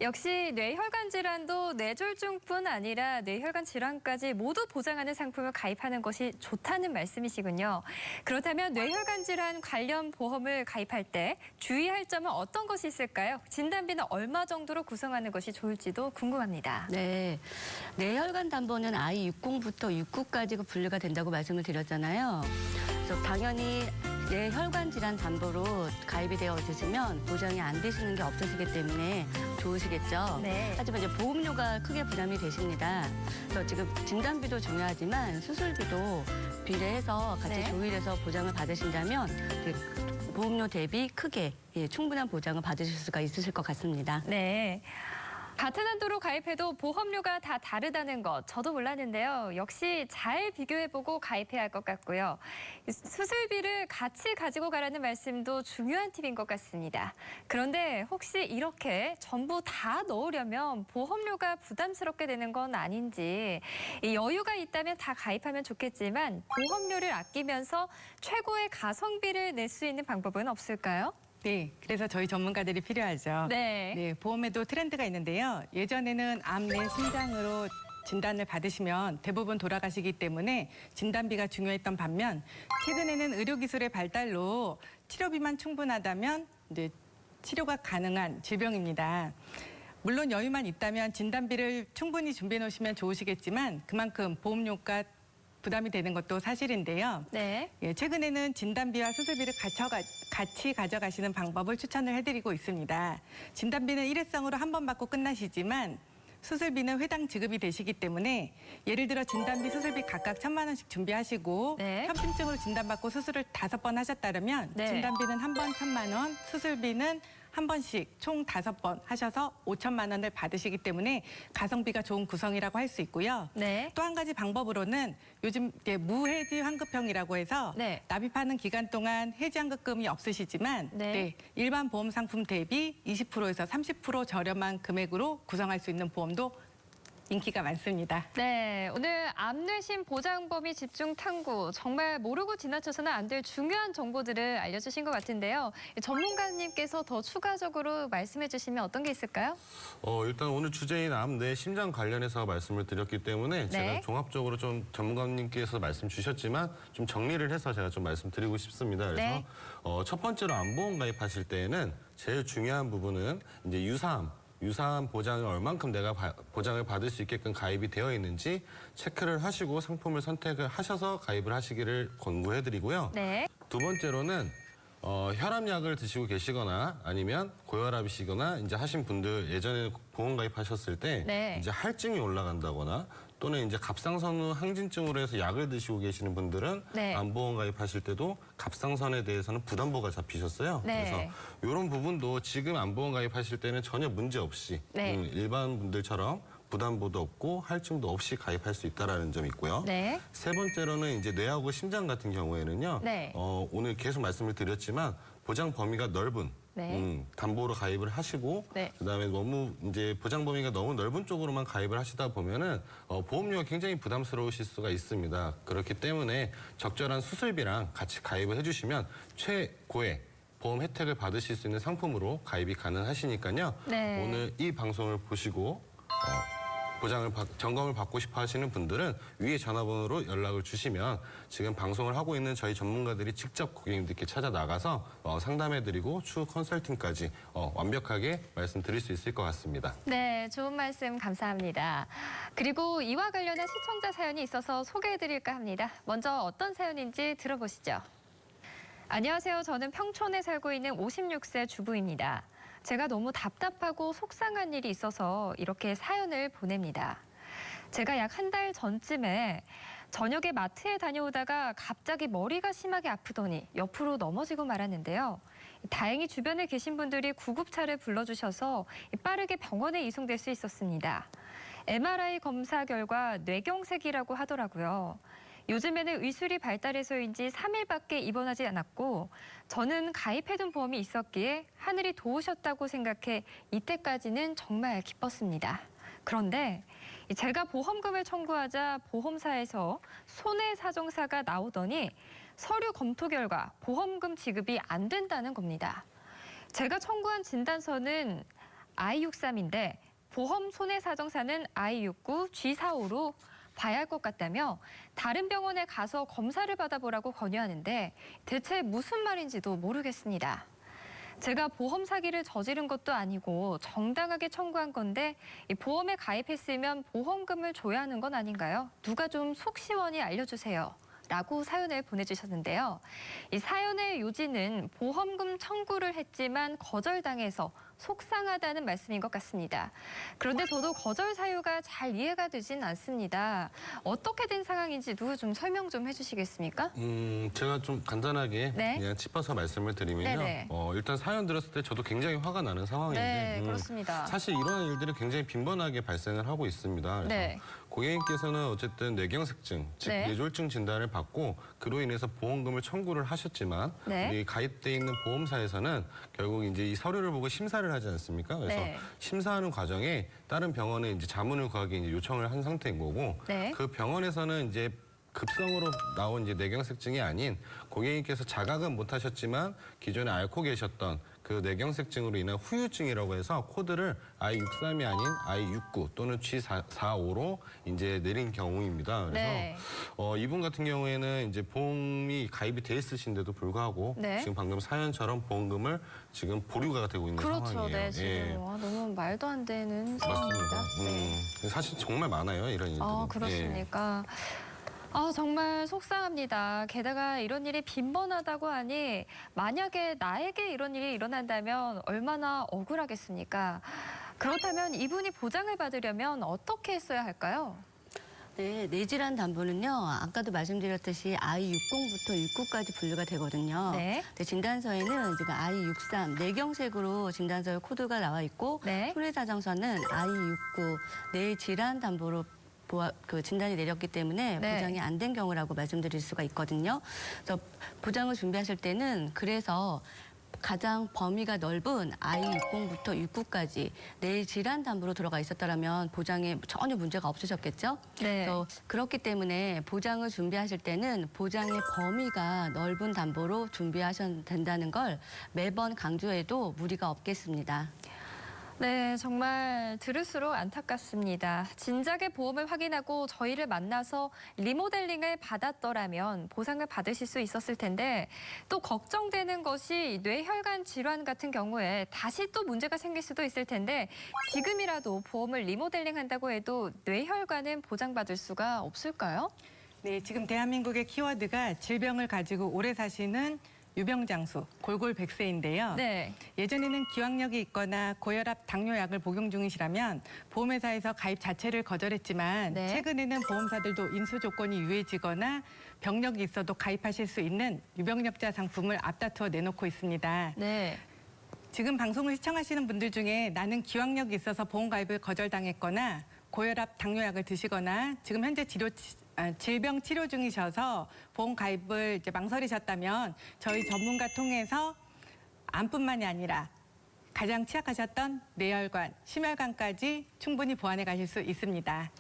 역시 뇌혈관 질환도 뇌졸중뿐 아니라 뇌혈관 질환까지 모두 보장하는 상품을 가입하는 것이 좋다는 말씀이시군요. 그렇다면 뇌혈관 질환 관련 보험을 가입할 때 주의할 점은 어떤 것이 있을까요? 진단비는 얼마 정도로 구성하는 것이 좋을지도 궁금합니다. 네, 뇌혈관 담보는 I60부터 69까지가 분류가 된다고 말씀을 드렸잖아요. 그래서 당연히 뇌혈관 질환 담보로 가입이 되어 있으시면 보장이 안 되시는 게 없으시기 때문에 좋으시겠죠. 네. 하지만 이제 보험료가 크게 부담이 되십니다. 그래서 지금 진단비도 중요하지만 수술비도 비례해서 같이 네. 조율해서 보장을 받으신다면 보험료 대비 크게 충분한 보장을 받으실 수가 있으실 것 같습니다. 네. 같은 한도로 가입해도 보험료가 다 다르다는 것 저도 몰랐는데요. 역시 잘 비교해보고 가입해야 할 것 같고요. 수술비를 같이 가지고 가라는 말씀도 중요한 팁인 것 같습니다. 그런데 혹시 이렇게 전부 다 넣으려면 보험료가 부담스럽게 되는 건 아닌지 이 여유가 있다면 다 가입하면 좋겠지만 보험료를 아끼면서 최고의 가성비를 낼 수 있는 방법은 없을까요? 네, 그래서 저희 전문가들이 필요하죠. 네. 보험에도 트렌드가 있는데요. 예전에는 암 내 심장으로 진단을 받으시면 대부분 돌아가시기 때문에 진단비가 중요했던 반면 최근에는 의료기술의 발달로 치료비만 충분하다면 이제 치료가 가능한 질병입니다. 물론 여유만 있다면 진단비를 충분히 준비해 놓으시면 좋으시겠지만 그만큼 보험료가 부담이 되는 것도 사실인데요. 네. 최근에는 진단비와 수술비를 같이 가져가시는 방법을 추천을 해드리고 있습니다. 진단비는 일회성으로 한 번 받고 끝나시지만 수술비는 회당 지급이 되시기 때문에 예를 들어 진단비, 수술비 각각 1,000만 원씩 준비하시고 네. 협심증으로 진단받고 수술을 5번 하셨다면 네. 진단비는 한 번 1,000만 원, 수술비는 한 번씩 총 5번 하셔서 5천만 원을 받으시기 때문에 가성비가 좋은 구성이라고 할 수 있고요. 네. 또 한 가지 방법으로는 요즘 이제 무해지 환급형이라고 해서 네. 납입하는 기간 동안 해지 환급금이 없으시지만 네. 일반 보험 상품 대비 20%에서 30% 저렴한 금액으로 구성할 수 있는 보험도 인기가 많습니다. 네, 오늘 암뇌심 보장범위 집중 탐구 정말 모르고 지나쳐서는 안 될 중요한 정보들을 알려주신 것 같은데요. 전문가님께서 더 추가적으로 말씀해 주시면 어떤 게 있을까요? 일단 오늘 주제인 암, 뇌, 심장 관련해서 말씀을 드렸기 때문에 제가 종합적으로 좀 전문가님께서 말씀 주셨지만 좀 정리를 해서 제가 좀 말씀드리고 싶습니다. 그래서 첫 번째로 암보험 가입하실 때에는 제일 중요한 부분은 이제 유사암 보장을 얼만큼 내가 보장을 받을 수 있게끔 가입이 되어 있는지 체크를 하시고 상품을 선택을 하셔서 가입을 하시기를 권고해드리고요. 두 번째로는 혈압약을 드시고 계시거나 아니면 고혈압이시거나 이제 하신 분들 예전에 보험 가입하셨을 때 이제 할증이 올라간다거나 또는 이제 갑상선후 항진증으로 해서 약을 드시고 계시는 분들은 암보험 가입하실 때도 갑상선에 대해서는 부담보가 잡히셨어요. 그래서 이런 부분도 지금 암보험 가입하실 때는 전혀 문제 없이 일반 분들처럼 부담보도 없고 할증도 없이 가입할 수 있다는 점이 있고요. 세 번째로는 이제 뇌하고 심장 같은 경우에는요. 오늘 계속 말씀을 드렸지만 보장 범위가 넓은 담보로 가입을 하시고 그다음에 너무 이제 보장 범위가 너무 넓은 쪽으로만 가입을 하시다 보면은 보험료가 굉장히 부담스러우실 수가 있습니다. 그렇기 때문에 적절한 수술비랑 같이 가입을 해주시면 최고의 보험 혜택을 받으실 수 있는 상품으로 가입이 가능하시니까요. 오늘 이 방송을 보시고 점검을 받고 싶어 하시는 분들은 위에 전화번호로 연락을 주시면 지금 방송을 하고 있는 저희 전문가들이 직접 고객님들께 찾아 나가서 상담해드리고 추후 컨설팅까지 완벽하게 말씀드릴 수 있을 것 같습니다. 네, 좋은 말씀 감사합니다. 그리고 이와 관련한 시청자 사연이 있어서 소개해드릴까 합니다. 먼저 어떤 사연인지 들어보시죠. 안녕하세요. 저는 평촌에 살고 있는 56세 주부입니다. 제가 너무 답답하고 속상한 일이 있어서 이렇게 사연을 보냅니다. 제가 약 한 달 전쯤에 저녁에 마트에 다녀오다가 갑자기 머리가 심하게 아프더니 옆으로 넘어지고 말았는데요. 다행히 주변에 계신 분들이 구급차를 불러주셔서 빠르게 병원에 이송될 수 있었습니다. MRI 검사 결과 뇌경색이라고 하더라고요. 요즘에는 의술이 발달해서인지 3일밖에 입원하지 않았고 저는 가입해둔 보험이 있었기에 하늘이 도우셨다고 생각해 이때까지는 정말 기뻤습니다. 그런데 제가 보험금을 청구하자 보험사에서 손해사정사가 나오더니 서류 검토 결과 보험금 지급이 안 된다는 겁니다. 제가 청구한 진단서는 I63인데 보험 손해사정사는 I69, G45로 봐야 할 것 같다며 다른 병원에 가서 검사를 받아보라고 권유하는데 대체 무슨 말인지도 모르겠습니다. 제가 보험 사기를 저지른 것도 아니고 정당하게 청구한 건데 보험에 가입했으면 보험금을 줘야 하는 건 아닌가요? 누가 좀 속 시원히 알려주세요. 라고 사연을 보내주셨는데요. 이 사연의 요지는 보험금 청구를 했지만 거절당해서 속상하다는 말씀인 것 같습니다. 그런데 저도 거절 사유가 잘 이해가 되진 않습니다. 어떻게 된 상황인지 누구 좀 설명 좀 해주시겠습니까? 제가 좀 간단하게 그냥 짚어서 말씀을 드리면요. 일단 사연 들었을 때 저도 굉장히 화가 나는 상황인데 그렇습니다. 사실 이런 일들이 굉장히 빈번하게 발생을 하고 있습니다. 그래서 고객님께서는 어쨌든 뇌경색증, 즉 뇌졸중 진단을 받고 그로 인해서 보험금을 청구를 하셨지만 우리 가입돼 있는 보험사에서는 결국 이제 이 서류를 보고 심사를 하지 않습니까? 그래서 심사하는 과정에 다른 병원에 이제 자문을 구하기 이제 요청을 한 상태인 거고 그 병원에서는 이제 급성으로 나온 이제 뇌경색증이 아닌 고객님께서 자각은 못하셨지만 기존에 앓고 계셨던 그 뇌경색증으로 인한 후유증이라고 해서 코드를 I63이 아닌 I69 또는 G45로 이제 내린 경우입니다. 그래서 이분 같은 경우에는 이제 보험이 가입이 돼 있으신데도 불구하고 지금 방금 사연처럼 보험금을 지금 보류가 되고 있는 상황이에요. 네, 지금 너무 말도 안 되는 상황입니다. 맞습니다. 사실 정말 많아요, 이런 일들은. 그렇습니까? 정말 속상합니다. 게다가 이런 일이 빈번하다고 하니 만약에 나에게 이런 일이 일어난다면 얼마나 억울하겠습니까? 그렇다면 이분이 보장을 받으려면 어떻게 했어야 할까요? 네, 뇌질환 담보는요. 아까도 말씀드렸듯이 I60부터 69까지 분류가 되거든요. 근데 진단서에는 지금 I63 뇌경색으로 진단서에 코드가 나와 있고 손해사정서는 I69 뇌질환 담보로 그 진단이 내렸기 때문에 보장이 안 된 경우라고 말씀드릴 수가 있거든요. 그래서 보장을 준비하실 때는 그래서 가장 범위가 넓은 I60부터 69까지 뇌 질환 담보로 들어가 있었더라면 보장에 전혀 문제가 없으셨겠죠? 네. 그래서 그렇기 때문에 보장을 준비하실 때는 보장의 범위가 넓은 담보로 준비하셔야 된다는 걸 매번 강조해도 무리가 없겠습니다. 네, 정말 들을수록 안타깝습니다. 진작에 보험을 확인하고 저희를 만나서 리모델링을 받았더라면 보상을 받으실 수 있었을 텐데 또 걱정되는 것이 뇌혈관 질환 같은 경우에 다시 또 문제가 생길 수도 있을 텐데 지금이라도 보험을 리모델링한다고 해도 뇌혈관은 보장받을 수가 없을까요? 네, 지금 대한민국의 키워드가 질병을 가지고 오래 사시는 유병장수, 골골백세인데요. 네. 예전에는 기왕력이 있거나 고혈압, 당뇨약을 복용 중이시라면 보험회사에서 가입 자체를 거절했지만 네. 최근에는 보험사들도 인수 조건이 유해지거나 병력이 있어도 가입하실 수 있는 유병력자 상품을 앞다투어 내놓고 있습니다. 네. 지금 방송을 시청하시는 분들 중에 나는 기왕력이 있어서 보험 가입을 거절당했거나 고혈압, 당뇨약을 드시거나 지금 현재 질병 치료 중이셔서 보험 가입을 이제 망설이셨다면 저희 전문가 통해서 암뿐만이 아니라 가장 취약하셨던 뇌혈관, 심혈관까지 충분히 보완해 가실 수 있습니다.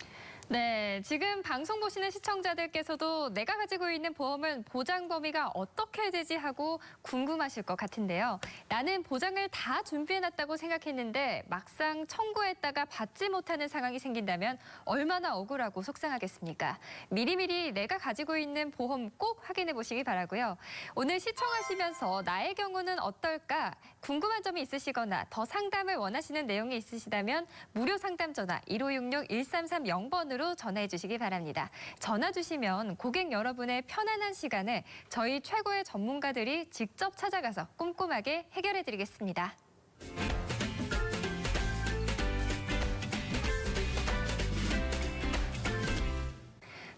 네, 지금 방송 보시는 시청자들께서도 내가 가지고 있는 보험은 보장 범위가 어떻게 되지 하고 궁금하실 것 같은데요. 나는 보장을 다 준비해놨다고 생각했는데 막상 청구했다가 받지 못하는 상황이 생긴다면 얼마나 억울하고 속상하겠습니까? 미리미리 내가 가지고 있는 보험 꼭 확인해 보시기 바라고요. 오늘 시청하시면서 나의 경우는 어떨까? 궁금한 점이 있으시거나 더 상담을 원하시는 내용이 있으시다면 무료 상담 전화 1566-1330번으로 전화해 주시기 바랍니다. 전화 주시면 고객 여러분의 편안한 시간에 저희 최고의 전문가들이 직접 찾아가서 꼼꼼하게 해결해 드리겠습니다.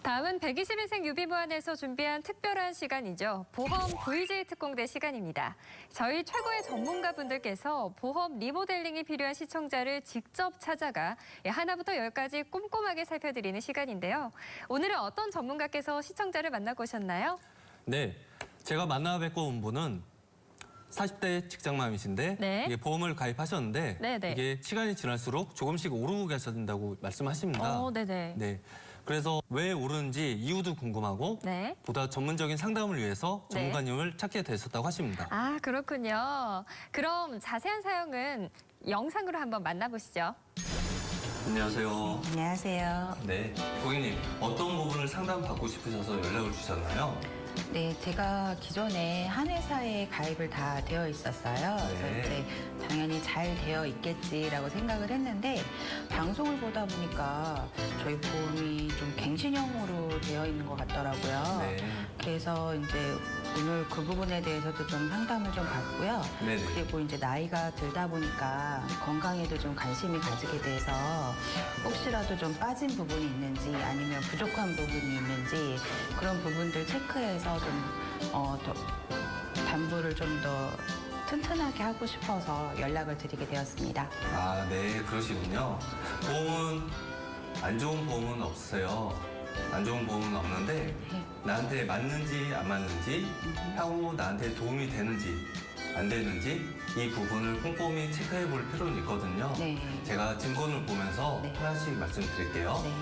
다음은 121생 유비무한에서 준비한 특별한 시간이죠. 보험 VJ 특공대 시간입니다. 저희 최고의 전문가분들께서 보험 리모델링이 필요한 시청자를 직접 찾아가 하나부터 열까지 꼼꼼하게 살펴드리는 시간인데요. 오늘은 어떤 전문가께서 시청자를 만나고 오셨나요? 네, 제가 만나 뵙고 온 분은 40대 직장맘이신데 네. 이게 보험을 가입하셨는데 네네. 이게 시간이 지날수록 조금씩 오르고 계신다고 말씀하십니다. 네네. 네. 그래서 왜 오르는지 이유도 궁금하고 네. 보다 전문적인 상담을 위해서 전문가님을 찾게 되셨다고 하십니다. 아, 그렇군요. 그럼 자세한 사연은 영상으로 한번 만나보시죠. 안녕하세요. 안녕하세요. 네. 고객님, 어떤 부분을 상담받고 싶으셔서 연락을 주셨나요? 네, 제가 기존에 한 회사에 가입을 다 되어 있었어요. 그래서 네. 이제 당연히 잘 되어 있겠지라고 생각을 했는데 방송을 보다 보니까 저희 보험이 좀 갱신형으로 되어 있는 것 같더라고요. 네. 그래서 이제 오늘 그 부분에 대해서도 좀 상담을 좀 받고요. 네네. 그리고 이제 나이가 들다 보니까 건강에도 좀 관심이 가지게 돼서 혹시라도 좀 빠진 부분이 있는지 아니면 부족한 부분이 있는지 그런 부분들 체크해서 좀 더 담보를 좀 더 튼튼하게 하고 싶어서 연락을 드리게 되었습니다. 아, 네, 그러시군요. 보험은 안 좋은 보험은 없으세요. 안 좋은 보험은 없는데 나한테 맞는지 안 맞는지 하고 나한테 도움이 되는지 안 되는지 이 부분을 꼼꼼히 체크해 볼 필요는 있거든요. 네. 제가 증권을 보면서 네. 하나씩 말씀드릴게요. 네.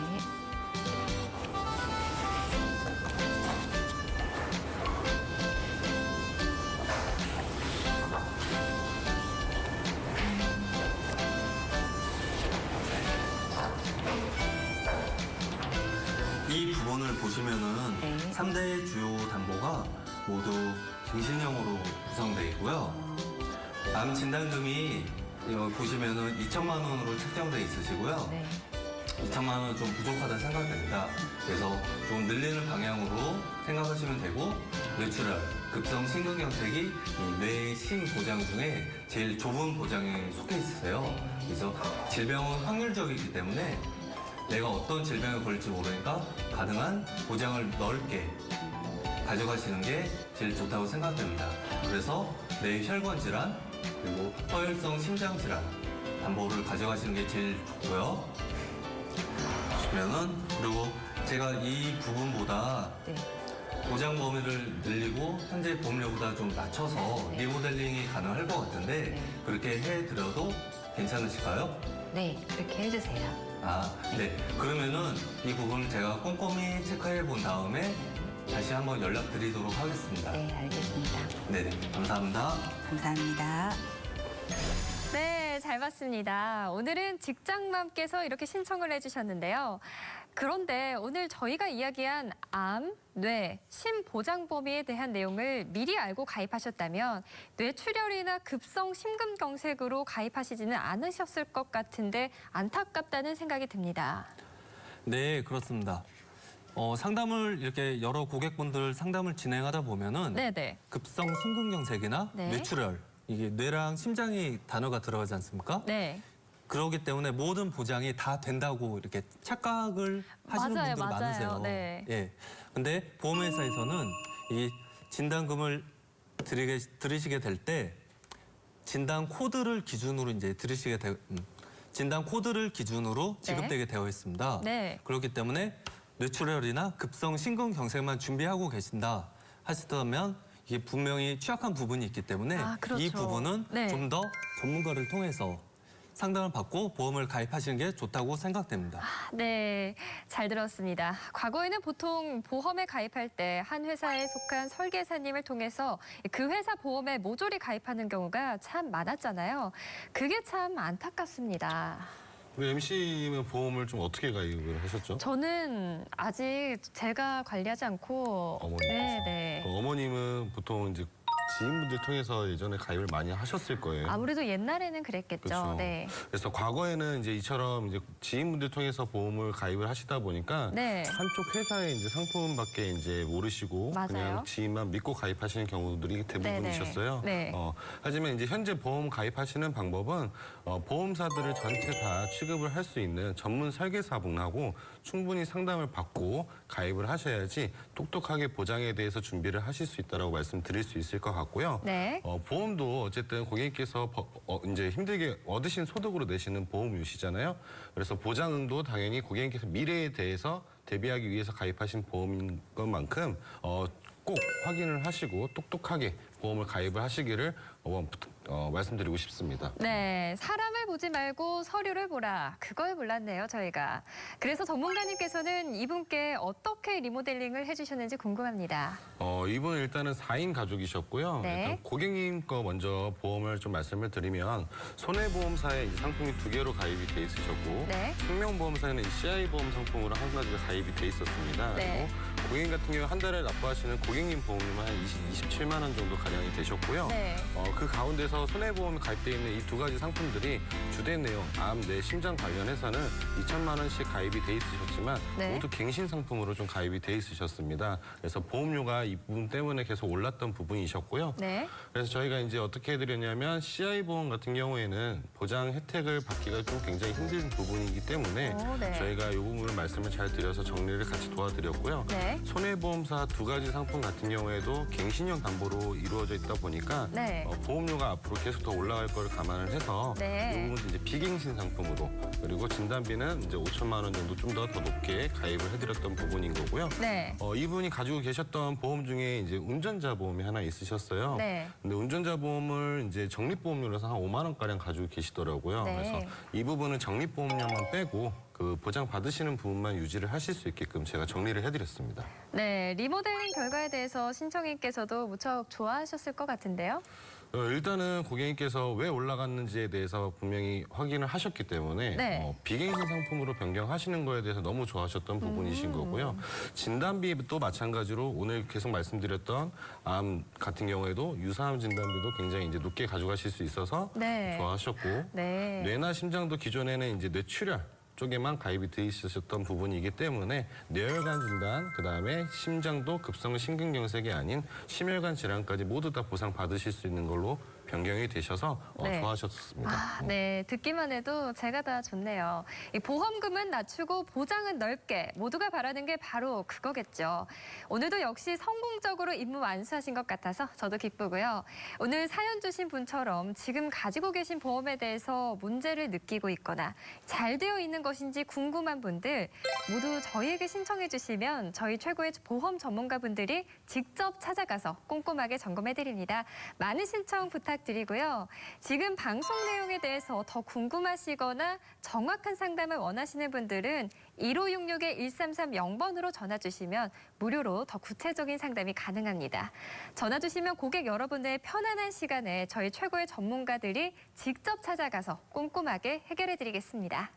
이 부분을 보시면은 네. 3대 주요 담보가 모두 갱신형으로 구성되어 있고요. 암 진단금이 이거 보시면은 2천만 원으로 책정되어 있으시고요. 네. 2천만 원은 좀 부족하다 생각됩니다. 그래서 좀 늘리는 방향으로 생각하시면 되고 뇌출혈, 급성 심근경색이 이 뇌 신보장 중에 제일 좁은 보장에 속해 있으세요. 그래서 질병은 확률적이기 때문에 내가 어떤 질병에 걸릴지 모르니까 가능한 보장을 넓게 가져가시는 게 제일 좋다고 생각됩니다. 그래서 뇌혈관 질환 그리고 허혈성 심장 질환 담보를 가져가시는 게 제일 좋고요. 보시면은 그리고 제가 이 부분보다 네. 보장 범위를 늘리고 현재 보험료보다 좀 낮춰서 리모델링이 가능할 것 같은데 그렇게 해드려도 괜찮으실까요? 네, 그렇게 해주세요. 아, 네. 그러면은 이 부분을 제가 꼼꼼히 체크해 본 다음에 다시 한번 연락드리도록 하겠습니다. 네, 알겠습니다. 네네, 감사합니다. 감사합니다. 네, 잘 봤습니다. 오늘은 직장맘께서 이렇게 신청을 해주셨는데요. 그런데 오늘 저희가 이야기한 암, 뇌, 심 보장 범위에 대한 내용을 미리 알고 가입하셨다면 뇌출혈이나 급성 심근경색으로 가입하시지는 않으셨을 것 같은데 안타깝다는 생각이 듭니다. 네, 그렇습니다. 상담을 이렇게 여러 고객분들 상담을 진행하다 보면은 네네. 급성 심근경색이나 네. 뇌출혈, 이게 뇌랑 심장이 단어가 들어가지 않습니까? 네. 그렇기 때문에 모든 보장이 다 된다고 이렇게 착각을 하시는 맞아요, 분들이 맞아요. 많으세요. 네. 예. 근데 보험회사에서는 이 진단금을 들으시게 될 때 진단 코드를 기준으로 이제 진단 코드를 기준으로 지급되게 되어 있습니다. 네. 그렇기 때문에 뇌출혈이나 급성 심근경색만 준비하고 계신다 하시다면 이게 분명히 취약한 부분이 있기 때문에 그렇죠. 이 부분은 네. 좀 더 전문가를 통해서 상담을 받고 보험을 가입하시는 게 좋다고 생각됩니다. 네, 잘 들었습니다. 과거에는 보통 보험에 가입할 때 한 회사에 속한 설계사님을 통해서 그 회사 보험에 모조리 가입하는 경우가 참 많았잖아요. 그게 참 안타깝습니다. 우리 MC는 보험을 좀 어떻게 가입을 하셨죠? 저는 아직 제가 관리하지 않고 어머니께서. 네. 어머님은 보통 이제 지인분들 통해서 예전에 가입을 많이 하셨을 거예요. 아무래도 옛날에는 그랬겠죠. 그렇죠. 네. 그래서 과거에는 이제 이처럼 이제 지인분들 통해서 보험을 가입을 하시다 보니까 네. 한쪽 회사의 이제 상품밖에 이제 모르시고 맞아요. 그냥 지인만 믿고 가입하시는 경우들이 대부분이셨어요. 네. 하지만 이제 현재 보험 가입하시는 방법은 보험사들을 전체 다 취급을 할 수 있는 전문 설계사분하고 충분히 상담을 받고 가입을 하셔야지 똑똑하게 보장에 대해서 준비를 하실 수 있다라고 말씀드릴 수 있을 것 같고요. 네. 보험도 어쨌든 고객님께서 이제 힘들게 얻으신 소득으로 내시는 보험료시잖아요. 그래서 보장도 당연히 고객님께서 미래에 대해서 대비하기 위해서 가입하신 보험인 것만큼 꼭 확인을 하시고 똑똑하게 보험을 가입을 하시기를 말씀드리고 싶습니다. 네, 사람을 보지 말고 서류를 보라. 그걸 몰랐네요, 저희가. 그래서 전문가님께서는 이분께 어떻게 리모델링을 해주셨는지 궁금합니다. 이분은 일단은 4인 가족이셨고요. 네. 일단 고객님 거 먼저 보험을 좀 말씀을 드리면 손해보험사에 이 상품이 2개로 가입이 돼 있으셨고 네. 생명보험사에는 CI보험 상품으로 한 가지가 가입이 돼 있었습니다. 네. 그리고 고객님 같은 경우 한 달에 납부하시는 고객님 보험료만 한 27만 원 정도 가량이 되셨고요. 네. 그 가운데서 손해보험에 가입돼 있는 이 2가지 상품들이 주된 내용, 암, 뇌, 심장 관련해서는 2천만 원씩 가입이 돼 있으셨지만 네. 모두 갱신 상품으로 좀 가입이 돼 있으셨습니다. 그래서 보험료가 이 부분 때문에 계속 올랐던 부분이셨고요. 네. 그래서 저희가 이제 어떻게 해드렸냐면 CI보험 같은 경우에는 보장 혜택을 받기가 좀 굉장히 힘든 부분이기 때문에 네. 저희가 이 부분을 말씀을 잘 드려서 정리를 같이 도와드렸고요. 네. 손해보험사 2가지 상품 같은 경우에도 갱신형 담보로 이루어져 있다 보니까 네. 보험료가 앞으로 계속 더 올라갈 거를 감안을 해서 네. 이 부분도 이제 비갱신 상품으로 그리고 진단비는 이제 5천만 원 정도 좀 더 높게 가입을 해드렸던 부분인 거고요. 네. 이분이 가지고 계셨던 보험 중에 이제 운전자 보험이 하나 있으셨어요. 네. 근데 운전자 보험을 이제 적립보험료로서 한 5만 원가량 가지고 계시더라고요. 네. 그래서 이 부분은 적립보험료만 빼고 그 보장 받으시는 부분만 유지를 하실 수 있게끔 제가 정리를 해드렸습니다. 네, 리모델링 결과에 대해서 신청인께서도 무척 좋아하셨을 것 같은데요. 일단은 고객님께서 왜 올라갔는지에 대해서 분명히 확인을 하셨기 때문에 네. 비갱신 상품으로 변경하시는 거에 대해서 너무 좋아하셨던 부분이신 거고요. 진단비도 마찬가지로 오늘 계속 말씀드렸던 암 같은 경우에도 유사암 진단비도 굉장히 이제 높게 가져가실 수 있어서 네. 좋아하셨고 네. 뇌나 심장도 기존에는 이제 뇌출혈 쪽에만 가입이 돼 있으셨던 부분이기 때문에 뇌혈관 진단, 그다음에 심장도 급성 심근경색이 아닌 심혈관 질환까지 모두 다 보상 받으실 수 있는 걸로 변경이 되셔서 네. 좋아하셨습니다. 아, 네. 듣기만 해도 제가 다 좋네요. 이 보험금은 낮추고 보장은 넓게 모두가 바라는 게 바로 그거겠죠. 오늘도 역시 성공적으로 임무 완수하신 것 같아서 저도 기쁘고요. 오늘 사연 주신 분처럼 지금 가지고 계신 보험에 대해서 문제를 느끼고 있거나 잘 되어 있는 것인지 궁금한 분들 모두 저희에게 신청해 주시면 저희 최고의 보험 전문가분들이 직접 찾아가서 꼼꼼하게 점검해 드립니다. 많은 신청 부탁드리고요. 지금 방송 내용에 대해서 더 궁금하시거나 정확한 상담을 원하시는 분들은 1566-1330번으로 전화 주시면 무료로 더 구체적인 상담이 가능합니다. 전화 주시면 고객 여러분의 편안한 시간에 저희 최고의 전문가들이 직접 찾아가서 꼼꼼하게 해결해 드리겠습니다.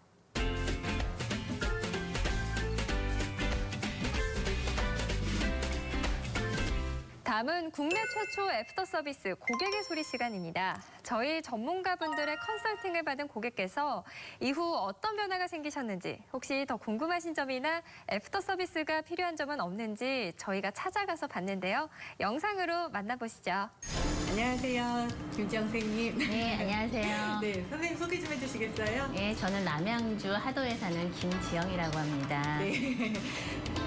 다음은 국내 최초 애프터 서비스 고객의 소리 시간입니다. 저희 전문가분들의 컨설팅을 받은 고객께서 이후 어떤 변화가 생기셨는지 혹시 더 궁금하신 점이나 애프터 서비스가 필요한 점은 없는지 저희가 찾아가서 봤는데요. 영상으로 만나보시죠. 안녕하세요. 김지영 선생님. 네, 안녕하세요. 네, 선생님 소개 좀 해주시겠어요? 네, 저는 남양주 하도에 사는 김지영이라고 합니다. 네.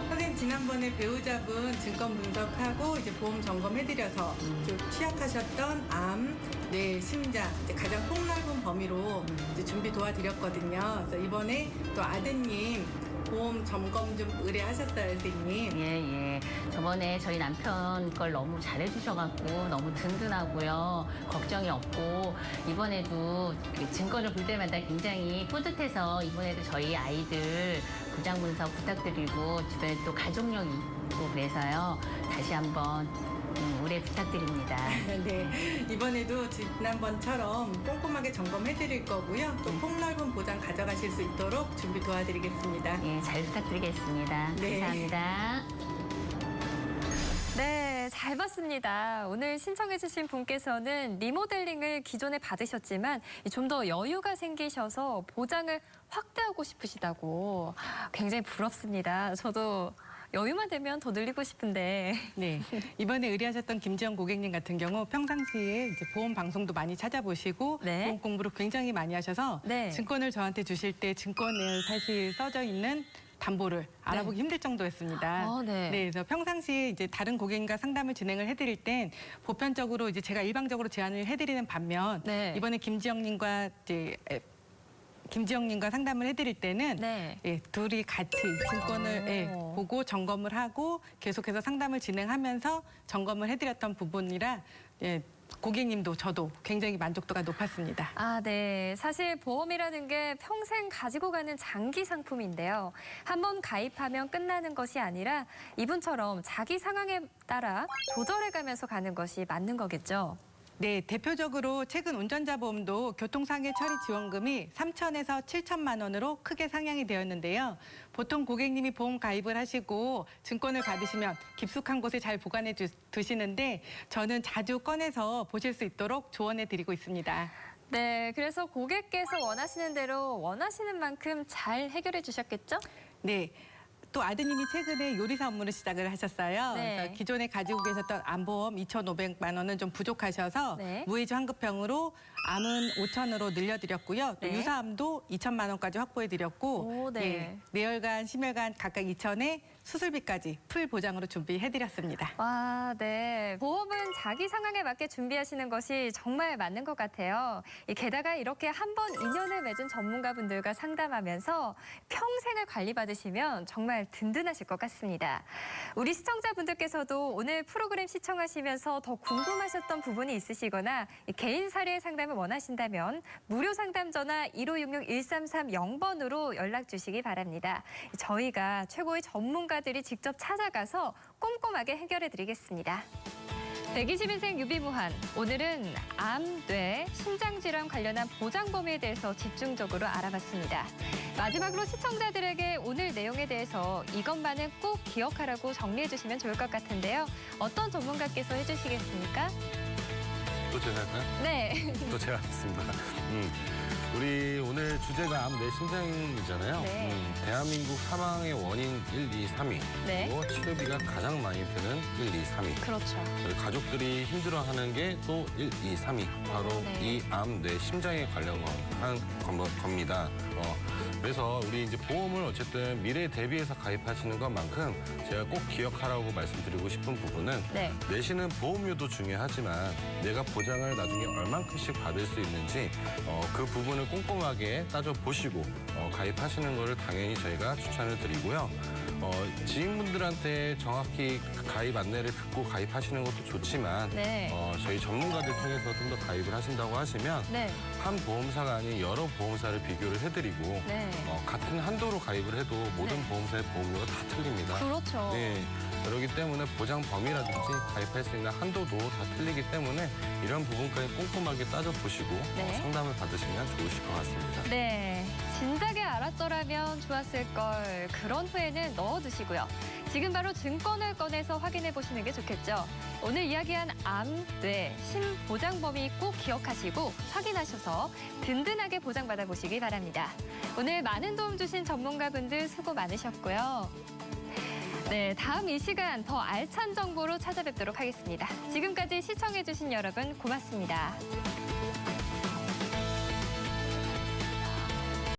선생님 지난번에 배우자분 증권 분석하고 이제 보험 점검해드려서 좀 취약하셨던 암, 뇌, 심장 이제 가장 폭넓은 범위로 이제 준비 도와드렸거든요. 그래서 이번에 또 아드님 보험 점검 좀 의뢰하셨어요, 선생님. 예. 저번에 저희 남편 걸 너무 잘해주셔갖고 너무 든든하고요. 걱정이 없고 이번에도 그 증권을 볼 때마다 굉장히 뿌듯해서 이번에도 저희 아이들 부장 분석 부탁드리고 주변에 또 가족력이 있고 그래서요. 다시 한번 의뢰 부탁드립니다. 네, 이번에도 지난번처럼 꼼꼼하게 점검해드릴 거고요. 또 폭넓은 보장 가져가실 수 있도록 준비 도와드리겠습니다. 예, 잘 부탁드리겠습니다. 네. 감사합니다. 네, 잘 봤습니다. 오늘 신청해주신 분께서는 리모델링을 기존에 받으셨지만 좀 더 여유가 생기셔서 보장을 확대하고 싶으시다고 굉장히 부럽습니다. 저도 여유만 되면 더 늘리고 싶은데. 네, 이번에 의뢰하셨던 김지영 고객님 같은 경우 평상시에 이제 보험 방송도 많이 찾아보시고 보험 공부를 굉장히 많이 하셔서 증권을 저한테 주실 때 증권에 사실 써져 있는 담보를 알아보기 힘들 정도였습니다. 네. 그래서 평상시에 이제 다른 고객님과 상담을 진행을 해드릴 땐 보편적으로 이제 제가 일방적으로 제안을 해드리는 반면 이번에 김지영님과 상담을 해드릴 때는 둘이 같이 증권을 보고 점검을 하고 계속해서 상담을 진행하면서 점검을 해드렸던 부분이라 고객님도 저도 굉장히 만족도가 높았습니다. 아, 네. 사실 보험이라는 게 평생 가지고 가는 장기 상품인데요. 한번 가입하면 끝나는 것이 아니라 이분처럼 자기 상황에 따라 조절해가면서 가는 것이 맞는 거겠죠. 네, 대표적으로 최근 운전자 보험도 교통상해 처리 지원금이 3천에서 7천만 원으로 크게 상향이 되었는데요. 보통 고객님이 보험 가입을 하시고 증권을 받으시면 깊숙한 곳에 잘 보관해 두시는데 저는 자주 꺼내서 보실 수 있도록 조언해 드리고 있습니다. 네, 그래서 고객께서 원하시는 대로 원하시는 만큼 잘 해결해 주셨겠죠? 네. 또 아드님이 최근에 요리사 업무를 시작을 하셨어요. 그래서 기존에 가지고 계셨던 암보험 2,500만 원은 좀 부족하셔서 무해지 환급형으로 암은 5천으로 늘려드렸고요. 또 유사암도 2천만 원까지 확보해드렸고 뇌혈관, 심혈관 각각 2천에 수술비까지 풀 보장으로 준비해드렸습니다. 와, 네. 보험은 자기 상황에 맞게 준비하시는 것이 정말 맞는 것 같아요. 게다가 이렇게 한 번 인연을 맺은 전문가분들과 상담하면서 평생을 관리받으시면 정말 든든하실 것 같습니다. 우리 시청자분들께서도 오늘 프로그램 시청하시면서 더 궁금하셨던 부분이 있으시거나 개인 사례 상담을 원하신다면 무료 상담 전화 1566-1330번으로 연락 주시기 바랍니다. 저희가 최고의 전문가들이 직접 찾아가서 꼼꼼하게 해결해 드리겠습니다. 120인생 유비무한, 오늘은 암, 뇌, 심장질환 관련한 보장 범위에 대해서 집중적으로 알아봤습니다. 마지막으로 시청자들에게 오늘 내용에 대해서 이것만은 꼭 기억하라고 정리해 주시면 좋을 것 같은데요. 어떤 전문가께서 해주시겠습니까? 또 제가 할까요? 네. 또 제가 하겠습니다. 우리 오늘 오늘 주제가 암 내 심장이잖아요. 네. 대한민국 사망의 원인 1, 2, 3위. 네. 그리고 치료비가 가장 많이 드는 1, 2, 3위. 그렇죠. 저희 가족들이 힘들어하는 게 또 1, 2, 3위. 바로 네. 이 암 내 심장에 관련한 겁니다. 그래서 우리 이제 보험을 어쨌든 미래에 대비해서 가입하시는 것만큼 제가 꼭 기억하라고 말씀드리고 싶은 부분은 네. 내시는 보험료도 중요하지만 내가 보장을 나중에 얼만큼씩 받을 수 있는지 그 부분을 꼼꼼하게 따져보시고 가입하시는 것을 당연히 저희가 추천을 드리고요. 지인분들한테 정확히 가입 안내를 듣고 가입하시는 것도 좋지만 네. 저희 전문가들 통해서 좀 더 가입을 하신다고 하시면 네. 한 보험사가 아닌 여러 보험사를 비교를 해드리고 네. 같은 한도로 가입을 해도 모든 보험사의 보험료가 다 틀립니다. 그렇죠. 네, 그렇기 때문에 보장 범위라든지 가입할 수 있는 한도도 다 틀리기 때문에 이런 부분까지 꼼꼼하게 따져보시고 네. 상담을 받으시면 좋으실 것 같습니다. 네, 진작에 알았더라면 좋았을 걸. 그런 후에는 넣어두시고요. 지금 바로 증권을 꺼내서 확인해 보시는 게 좋겠죠. 오늘 이야기한 암, 뇌, 심 보장 범위 꼭 기억하시고 확인하셔서 든든하게 보장받아 보시기 바랍니다. 오늘 많은 도움 주신 전문가분들 수고 많으셨고요. 네, 다음 이 시간 더 알찬 정보로 찾아뵙도록 하겠습니다. 지금까지 시청해 주신 여러분 고맙습니다.